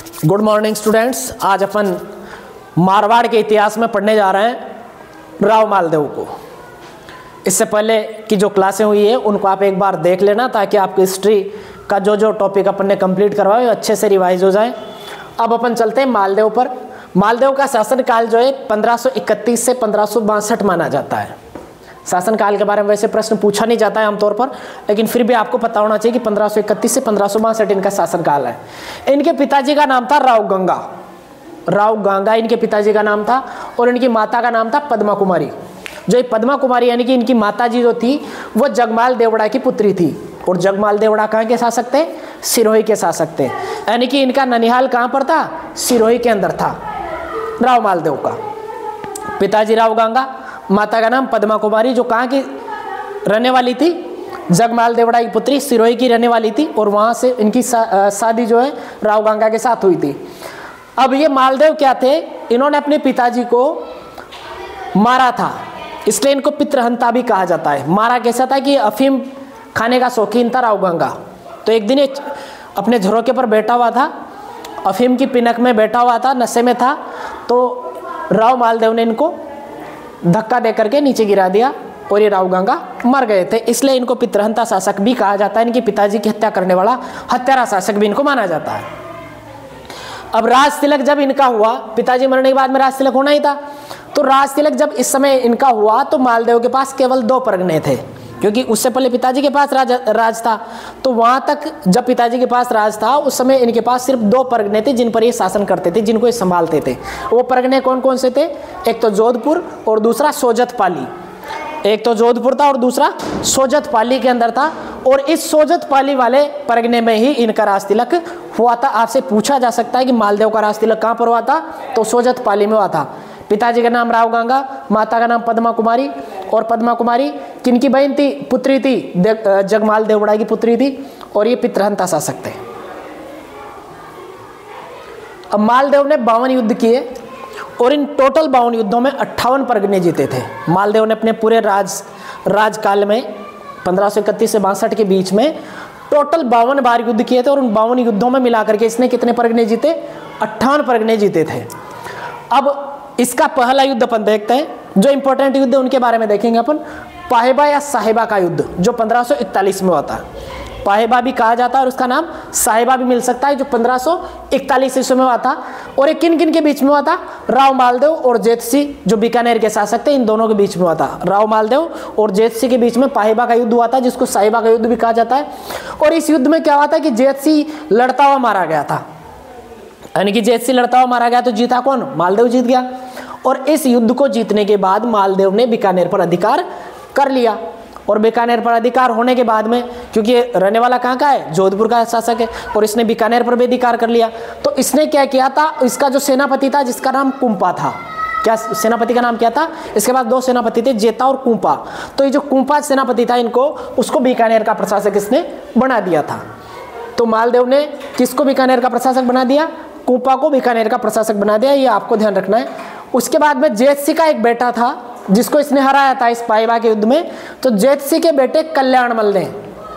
Good morning students. आज अपन मारवाड़ के इतिहास में पढ़ने जा रहे हैं राव मालदेव को। इससे पहले की जो क्लासें हुई है उनको आप एक बार देख लेना ताकि आपकी हिस्ट्री का जो टॉपिक अपन ने कंप्लीट करवाए अच्छे से रिवाइज हो जाए। अब अपन चलते हैं मालदेव पर। मालदेव का शासनकाल जो है 1531 से 1562 माना जाता है। शासनकाल के बारे में वैसे प्रश्न पूछा नहीं जाता है आमतौर पर, लेकिन फिर भी आपको पता होना चाहिए कि 1531 से 1562 इनका शासनकाल है। इनके पिताजी का नाम था राव गंगा। राव गंगा इनके पिताजी का नाम था और इनकी माता का नाम था पद्मा कुमारी। जो पद्मा कुमारी यानी कि इनकी माता जी जो थी वो जगमाल देवड़ा की पुत्री थी। और जगमाल देवड़ा कहाँ के शासक थे? सिरोही के शासक थे। यानी कि इनका ननिहाल कहाँ पर था? सिरोही के अंदर था राव मालदेव का। पिताजी राव गंगा, माता का नाम पद्मा कुमारी, जो कहाँ की रहने वाली थी? जगमाल देवड़ा की पुत्री, सिरोही की रहने वाली थी। और वहाँ से इनकी शादी जो है राव गंगा के साथ हुई थी। अब ये मालदेव क्या थे? इन्होंने अपने पिताजी को मारा था, इसलिए इनको पितृहंता भी कहा जाता है। मारा कैसा था कि अफीम खाने का शौकीन था राव गंगा। तो एक दिन अपने झरोके पर बैठा हुआ था, अफीम की पिनक में बैठा हुआ था, नशे में था। तो राव मालदेव ने इनको धक्का दे करके नीचे गिरा दिया और ये राव गंगा मर गए थे। इसलिए इनको पितृहंता शासक भी कहा जाता है। इनके पिताजी की हत्या करने वाला हत्यारा शासक भी इनको माना जाता है। अब राज तिलक जब इनका हुआ, पिताजी मरने के बाद में राज तिलक होना ही था, तो राज तिलक जब इस समय इनका हुआ तो मालदेव के पास केवल 2 परगने थे, क्योंकि उससे पहले पिताजी के पास राज था। तो वहां तक जब पिताजी के पास राज था उस समय इनके पास सिर्फ 2 परगने थे जिन पर ये शासन करते थे, जिनको ये संभालते थे। वो परगने कौन कौन से थे? एक तो जोधपुर और दूसरा सोजत पाली। एक तो जोधपुर था और दूसरा सोजत पाली के अंदर था। और इस सोजत पाली वाले परगने में ही इनका राज तिलक हुआ था। आपसे पूछा जा सकता है कि मालदेव का राज तिलक कहाँ पर हुआ था? तो सोजत पाली में हुआ था। पिताजी का नाम राव गंगा, माता का नाम पद्मा कुमारी। और पद्मा कुमारी किनकी बहन थी? पुत्री थी, जगमाल देवड़ा की पुत्री थी। और ये पितृहंता शासक थे। अब मालदेव ने 52 युद्ध किए और इन टोटल 52 युद्धों में 58 परगने जीते थे। मालदेव ने अपने पूरे राजकाल में 1531 से 62 के बीच में टोटल 52 बार युद्ध किए थे। और उन 52 युद्धों में मिलाकर के इसने कितने परगने जीते? 58 परगने जीते थे। अब इसका पहला युद्ध अपन देखते हैं। जो इंपॉर्टेंट युद्ध है उनके बारे में देखेंगे अपन। पाहेबा या साहेबा का युद्ध जो 1541 में होता है। पाहेबा भी कहा जाता है और उसका नाम साहेबा भी मिल सकता है, जो 1541 ईस्वी में हुआ था। और ये किन किन के बीच में हुआ था? राव मालदेव और जेतसिंह जो बीकानेर के शासक थे, इन दोनों के बीच में हुआ था। राव मालदेव और जेतसिंह के बीच में पाहेबा का युद्ध हुआ था, जिसको साहेबा का युद्ध भी कहा जाता है। और इस युद्ध में क्या हुआ था कि जेतसिंह लड़ता हुआ मारा गया था। यानी कि जेतसिंह लड़ता हुआ मारा गया तो जीता कौन? मालदेव जीत गया। और इस युद्ध को जीतने के बाद मालदेव ने बीकानेर पर अधिकार कर लिया। और बीकानेर पर अधिकार होने के बाद में, क्योंकि रहने वाला कहाँ का है? जोधपुर का शासक है, और इसने बीकानेर पर भी अधिकार कर लिया। तो इसने क्या किया था? इसका जो सेनापति था जिसका नाम कुंपा था, क्या सेनापति का नाम क्या था? इसके बाद 2 सेनापति थे, जेता और कुंपा। तो ये जो कुंपा सेनापति था उसको बीकानेर का प्रशासक इसने बना दिया था। तो मालदेव ने किसको बीकानेर का प्रशासक बना दिया? कुंपा को बीकानेर का प्रशासक बना दिया। ये आपको ध्यान रखना है। उसके बाद में जेतसिंह का एक बेटा था जिसको इसने हराया था इस पाहेबा के युद्ध में। तो जेतसिंह के बेटे कल्याणमल ने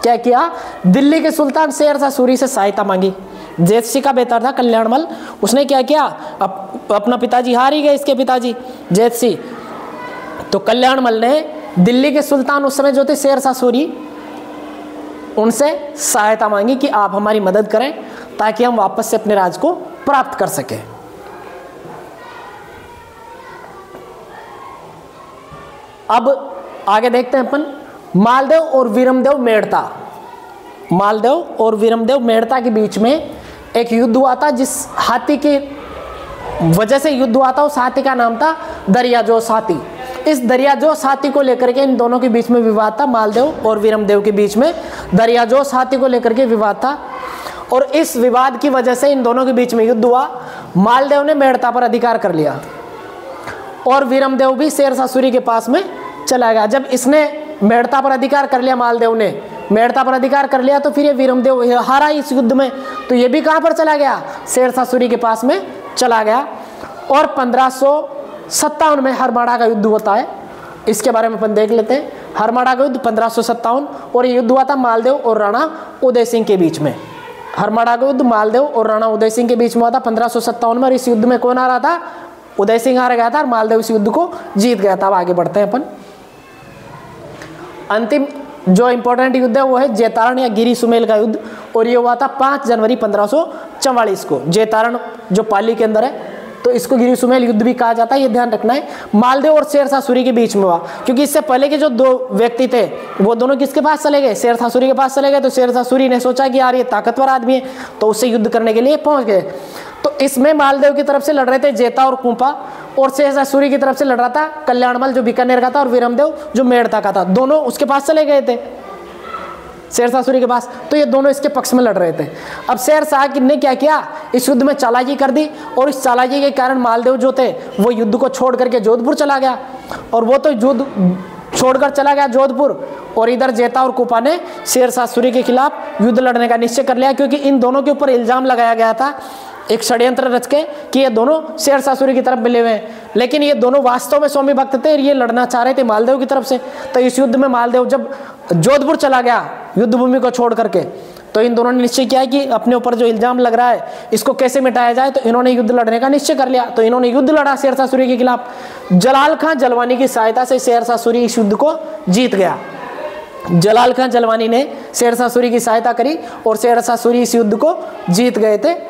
क्या किया? दिल्ली के सुल्तान शेरशाह सूरी से सहायता मांगी। जेतसिंह का बेटा था कल्याणमल, उसने क्या किया? अपना पिताजी हार ही गए, इसके पिताजी जेतसिंह। तो कल्याणमल ने दिल्ली के सुल्तान उस समय जो थे शेरशाह सूरी, उनसे सहायता मांगी कि आप हमारी मदद करें ताकि हम वापस से अपने राज को प्राप्त कर सकें। अब आगे देखते हैं अपन मालदेव और वीरमदेव मेड़ता। मालदेव और वीरमदेव मेड़ता के बीच में एक युद्ध हुआ था, जिस हाथी की वजह से युद्ध हुआ था उस हाथी का नाम था दरियाजोश हाथी। इस दरियाजोश हाथी को लेकर के इन दोनों के बीच में विवाद था। मालदेव और वीरमदेव के बीच में दरियाजोश हाथी को लेकर के विवाद था। और इस विवाद की वजह से इन दोनों के बीच में युद्ध हुआ। मालदेव ने मेड़ता पर अधिकार कर लिया और वीरमदेव भी शेरशाह सूरी के पास में चला गया। जब इसने मेड़ता पर अधिकार कर लिया, मालदेव ने मेड़ता पर अधिकार कर लिया, तो फिर ये वीरमदेव हारा इस युद्ध में। तो ये भी कहाँ पर चला गया? शेरशाह सूरी के पास में चला गया। और 1557 में हरमाड़ा का युद्ध होता है। इसके बारे में अपन देख लेते हैं। हरमाड़ा का युद्ध 1557, और ये युद्ध हुआ था मालदेव और राणा उदय सिंह के बीच में। हरमाड़ा का युद्ध मालदेव और राणा उदय सिंह के बीच में हुआ था 1557 में। और इस युद्ध में कौन आ रहा था? उदय सिंह हार गया था और मालदेव इस युद्ध को जीत गया था। अब आगे बढ़ते हैं अपन। अंतिम जो इंपॉर्टेंट युद्ध है वो है जैतारण या गिरी सुमेल का युद्ध, और ये हुआ था 5 जनवरी 1544 को। जैतारण जो पाली के अंदर है, तो इसको गिरी सुमेल युद्ध भी कहा जाता है, ये ध्यान रखना है। मालदेव और शेरशाह सूरी के बीच में हुआ, क्योंकि इससे पहले के जो 2 व्यक्ति थे वो दोनों किसके पास चले गए? शेरशाह सूरी के पास चले गए। तो शेरशाह सूरी ने सोचा कि यार ये ताकतवर आदमी है, तो उससे युद्ध करने के लिए पहुंच गए। तो इसमें मालदेव की तरफ से लड़ रहे थे जेता और कुंपा, और शेरशाह सूरी की तरफ से लड़ रहा था कल्याणमल जो बीकानेर का था, और वीरमदेव जो मेड़ता का था। दोनों उसके पास चले गए थे, शेरशाह सूरी के पास। तो ये दोनों इसके पक्ष में लड़ रहे थे। अब शेरशाह ने क्या किया? इस युद्ध में चालाकी कर दी, और इस चालाकी के कारण मालदेव जो थे वो युद्ध को छोड़ करके जोधपुर चला गया। और वो तो युद्ध छोड़कर चला गया जोधपुर, और इधर जेता और कुपा ने शेरशाह सूरी के खिलाफ युद्ध लड़ने का निश्चय कर लिया, क्योंकि इन दोनों के ऊपर इल्जाम लगाया गया था एक षड्यंत्र रच के कि ये दोनों शेरशाह सूरी की तरफ मिले हुए हैं। लेकिन ये दोनों वास्तव में स्वामी भक्त थे और ये लड़ना चाह रहे थे मालदेव की तरफ से। तो इस युद्ध में मालदेव जब जोधपुर चला गया युद्ध भूमि को छोड़ करके, तो इन दोनों ने निश्चय किया कि अपने ऊपर जो इल्जाम लग रहा है इसको कैसे मिटाया जाए। तो इन्होंने युद्ध लड़ने का निश्चय कर लिया। तो इन्होंने युद्ध लड़ा शेरशाह सूरी के खिलाफ। जलाल खां जलवानी की सहायता से शेरशाह सूरी इस युद्ध को जीत गया। जलाल खां जलवानी ने शेरशाह सूरी की सहायता करी और शेरशाह सूरी इस युद्ध को जीत गए थे।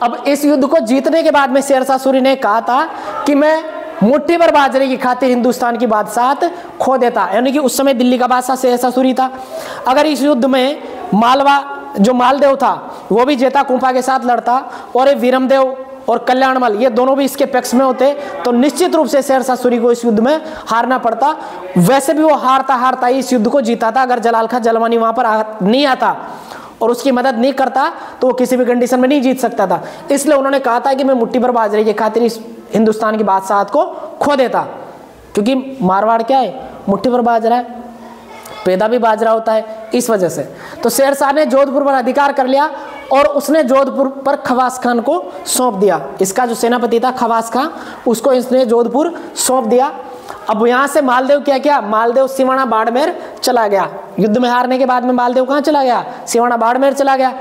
अब इस युद्ध को जीतने के बाद में शेरशाह सूरी ने कहा था कि मैं मुट्ठी भर बाजरे की खातिर हिंदुस्तान की बादशाहत खो देता, यानी कि उस समय दिल्ली का बादशाह शेरशाह सूरी था। अगर इस युद्ध में मालवा जो मालदेव था वो भी जेता कुंपा के साथ लड़ता, और ये वीरमदेव और कल्याणमल ये दोनों भी इसके पक्ष में होते, तो निश्चित रूप से शेरशाह सूरी को इस युद्ध में हारना पड़ता। वैसे भी वो हारता ही इस युद्ध को जीता था। अगर जलाल खां जलवानी वहां पर नहीं आता और उसकी मदद नहीं करता तो वो किसी भी कंडीशन में नहीं जीत सकता था। इसलिए उन्होंने कहा था कि मैं मुट्ठी भर बाजरे की खातिर इस हिंदुस्तान की बादशाहत को खो देता, क्योंकि मारवाड़ क्या है? मुट्ठी भर बाजरा है, पैदा भी बाजरा होता है, इस वजह से। तो शेरशाह ने जोधपुर पर अधिकार कर लिया और उसने जोधपुर पर खवास खान को सौंप दिया। इसका जो सेनापति था खवास खान, उसको इसने जोधपुर सौंप दिया। अब यहां से मालदेव क्या किया? मालदेव सिवाना बाड़मेर चला गया। युद्ध में हारने के बाद में मालदेव कहां चला गया? सिवाना बाड़मेर चला गया।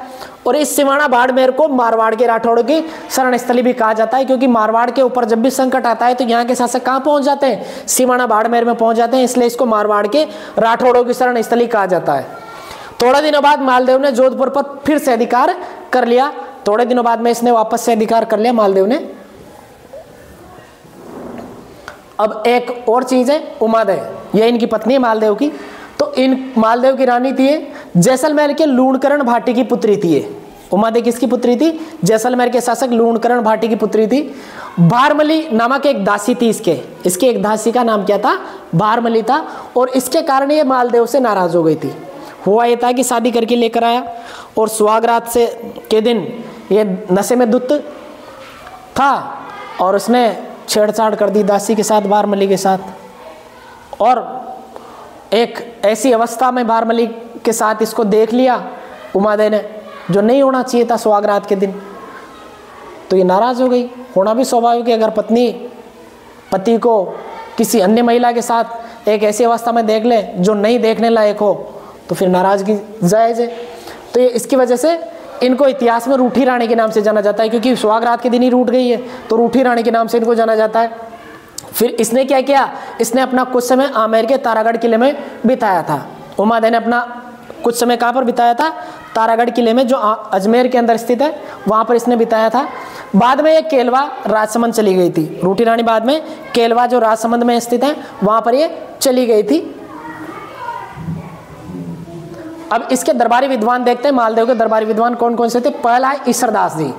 और इस सिवाना बाड़मेर को मारवाड़ के राठौड़ों की शरण स्थली भी कहा जाता है, क्योंकि मारवाड़ के ऊपर जब भी संकट आता है तो यहाँ के शासक कहाँ पहुंच जाते हैं? सिवाना बाड़मेर में पहुंच जाते हैं। इसलिए इसको मारवाड़ के राठौड़ों की शरण स्थली कहा जाता है। थोड़े दिनों बाद मालदेव ने जोधपुर पर फिर से अधिकार कर लिया। थोड़े दिनों बाद में इसने वापस से अधिकार कर लिया मालदेव ने। अब एक और चीज है उमादय, ये इनकी पत्नी है मालदेव की। तो इन मालदेव की रानी थी जैसलमेर के लूणकरण भाटी की पुत्री थी। उमादय किसकी पुत्री थी? जैसलमेर के शासक लूणकरण भाटी की पुत्री थी। भारमली नामक एक दासी थी इसके एक दासी का नाम क्या था? भारमली था। और इसके कारण ये मालदेव से नाराज हो गई थी। हुआ ये था कि शादी करके लेकर आया और सुहागरात से के दिन ये नशे में धुत था और उसने छेड़छाड़ कर दी दासी के साथ, भारमली के साथ। और एक ऐसी अवस्था में भारमली के साथ इसको देख लिया उमादय ने, जो नहीं होना चाहिए था सुहागरात के दिन। तो ये नाराज हो गई। होना भी स्वाभाविक है, अगर पत्नी पति को किसी अन्य महिला के साथ एक ऐसी अवस्था में देख ले जो नहीं देखने लायक हो, तो फिर नाराजगी जायज है। तो ये इसकी वजह से इनको इतिहास में रूठी रानी के नाम से जाना जाता है, क्योंकि सुहागरात के दिन ही रूठ गई है, तो रूठी रानी के नाम से इनको जाना जाता है। फिर इसने क्या किया? इसने अपना कुछ समय आमेर के तारागढ़ किले में बिताया था। उमादय ने अपना कुछ समय कहाँ पर बिताया था? तारागढ़ किले में, जो अजमेर के अंदर स्थित है, वहाँ पर इसने बिताया था। बाद में ये केलवा राजसमंद चली गई थी। रूठी रानी बाद में केलवा जो राजसमंद में स्थित है वहाँ पर ये चली गई थी। अब इसके दरबारी विद्वान देखते हैं। मालदेव के दरबारी विद्वान कौन कौन से थे? पहला है ईश्वरदास जी।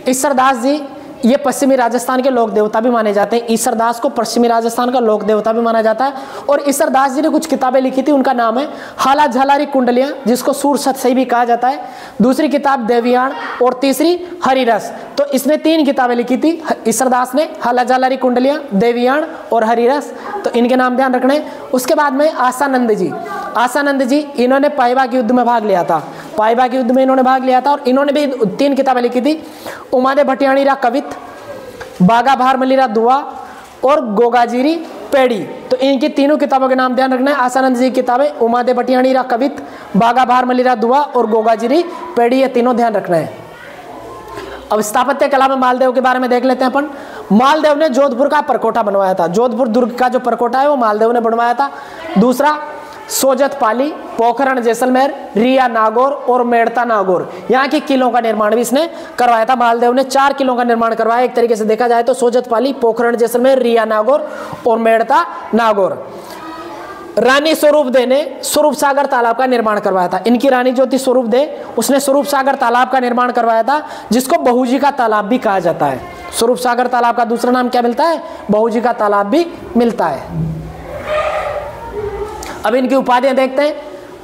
ईश्वरदास जी ये पश्चिमी राजस्थान के लोक देवता भी माने जाते हैं। ईश्वरदास को पश्चिमी राजस्थान का लोक देवता भी माना जाता है। और ईश्वरदास जी ने कुछ किताबें लिखी थी, उनका नाम है हाला झालारी कुंडलियां, जिसको सूर सतसई भी कहा जाता है। दूसरी किताब देवयान और तीसरी हरिरस। तो इसने 3 किताबें लिखी थी ईश्वरदास ने, हाला झालारी कुंडलियां, देवयान और हरिरस। तो इनके नाम ध्यान रखने। उसके बाद में आसानंद जी। आसानंद जी इन्होंने पाइबा के युद्ध में भाग लिया था। पाइबा के युद्ध में इन्होंने भाग लिया था और इन्होंने भी 3 किताबें लिखी थी। उमादे भटियाणी रा कवित, बागा भारमली रा दुआ और गोगाजीरी पेड़ी। तो इनकी तीनों किताबों के नाम ध्यान रखना है। आसानंद जी की किताबें उमादे भटियाणी रा कवित, बागा भार मलिरा दुआ और गोगाजिरी पेड़ी, ये तीनों ध्यान रखना है। अब स्थापत्य कला में मालदेव के बारे में देख लेते हैं अपन। मालदेव ने जोधपुर का परकोटा बनवाया था। जोधपुर दुर्ग का जो परकोटा है वो मालदेव ने बनवाया था। दूसरा सोजत पाली, पोखरण जैसलमेर, रिया नागौर और मेड़ता नागौर, यहाँ के किलों का निर्माण भी इसने करवाया था। मालदेव ने 4 किलों का निर्माण करवाया। एक तरीके से देखा जाए तो सोजत पाली, पोखरण जैसलमेर, रिया नागौर और मेड़ता नागौर। रानी स्वरूप दे ने स्वरूप सागर तालाब का निर्माण करवाया था। इनकी रानी जो थी स्वरूप दे, उसने स्वरूप सागर तालाब का निर्माण करवाया था, जिसको बहूजी का तालाब भी कहा जाता है। स्वरूप सागर तालाब का दूसरा नाम क्या मिलता है? बहूजी का तालाब भी मिलता है। अब इनकी उपाधियां देखते हैं।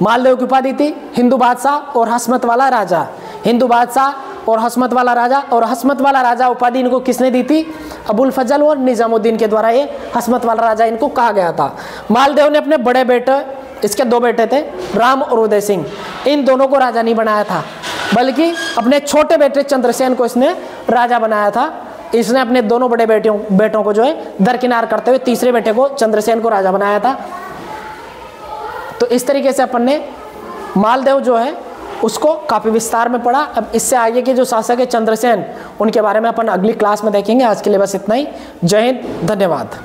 मालदेव की उपाधि थी हिंदू बादशाह और हसमत वाला राजा। हिंदू बादशाह और हसमत वाला राजा, और हसमत वाला राजा उपाधि इनको किसने दी थी? अबुल फजल और निजामुद्दीन के द्वारा ये हसमत वाला राजा इनको कहा गया था। मालदेव ने अपने बड़े बेटे, इसके 2 बेटे थे, राम और उदय सिंह, इन दोनों को राजा नहीं बनाया था, बल्कि अपने छोटे बेटे चंद्रसेन को इसने राजा बनाया था। इसने अपने दोनों बड़े बेटों को जो है दरकिनार करते हुए तीसरे बेटे को चंद्रसेन को राजा बनाया था। तो इस तरीके से अपन ने मालदेव जो है उसको काफ़ी विस्तार में पढ़ा। अब इससे आगे के जो शासक है चंद्रसेन, उनके बारे में अपन अगली क्लास में देखेंगे। आज के लिए बस इतना ही। जय हिंद, धन्यवाद।